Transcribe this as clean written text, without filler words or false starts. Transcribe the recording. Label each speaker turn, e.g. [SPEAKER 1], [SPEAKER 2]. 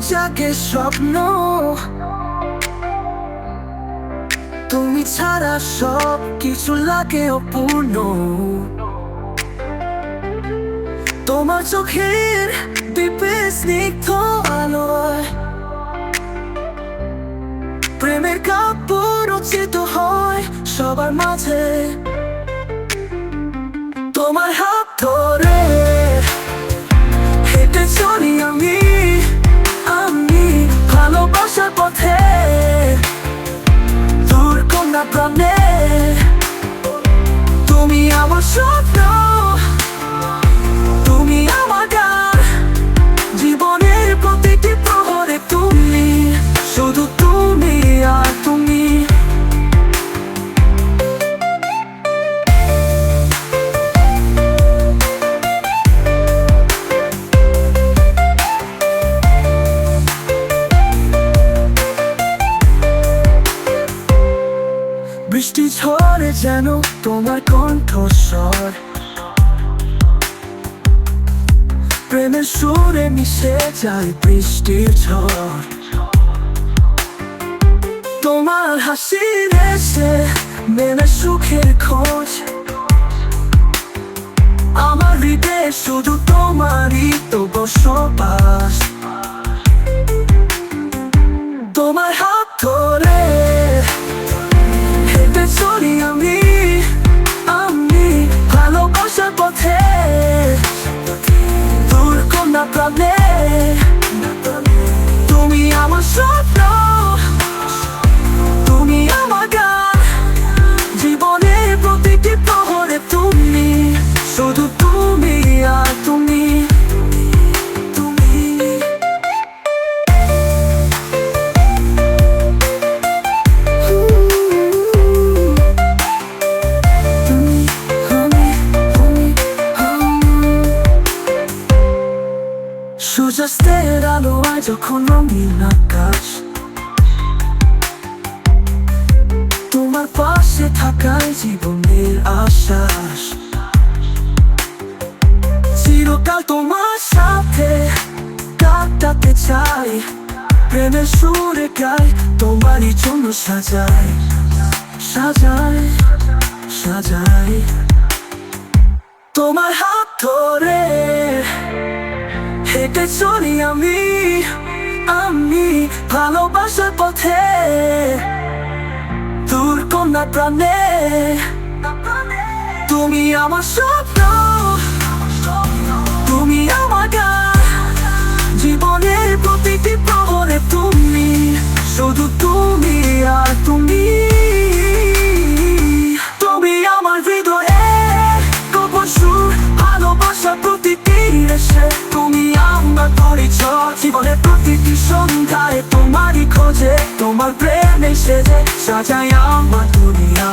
[SPEAKER 1] জাগে স্বপ্ন, তুমি ছাড়া সব কিছু লাগে অপূর্ণ। তোমার চোখের দীপে স্নিগ্ধ আলোয় প্রেমের কাব্য রচিত হয় সবার মাঝে। তোমার হাত ধরে হেঁটে চলি আমি ভালোবাসার পথে, দূর কন্যা প্রাণে। তুমি আমার স্বপ্ন, তুমি আমার গান, জীবনের প্রতিটি প্রহরে তুমি, শুধু তুমি আর তুমি। বৃষ্টি ঝরে যেন তোমার কণ্ঠস্বর, প্রেমের সুরে মিশে যায় বৃষ্টির ঝড়। তোমার হাসির এসে মেলে সুখের খোঁজ, আমার হৃদয়ে শুধু তোমারই তো বসবাস। তোমার হাত ধরে হেঁটে চলি আমি ভালোবাসার পথে, দূর কন্যা প্রাণে। তুমি আমার স্বপ্ন, তুমি আমার গান, জীবনের প্রতিটি প্রহরে তুমি, শুধু তুমি আর তুমি। সূর্যাস্তের আলোয় যখন রঙিন আকাশ, তোমার পাশে থাকাই জীবনের আশ্বাস। চিরকাল তোমার সাথে কাটাতে চাই, প্রেমের সুরে গাই তোমারই জন্য সাজাই সাজাই সাজাই। তোমার হাত ধরে হেঁটে চলি আমি ভালোবাসার পথে, দূর কন্যা প্রাণে। তুমি আমার স্বপ্ন, তুমি আমার গান, জীবনের প্রতিটি প্রহরে তুমি, শুধু তুমি আর তুমি। তুমি আমার হৃদয়ে গোপন সুর, ভালোবাসার প্রতিটি রেশে। তুমি আমার পরিচয়, জীবনের প্রতিটি সন্ধ্যায় তোমারই খোঁজে, তোমার প্রেমে সেজে সাজাই আমার দুনিয়া।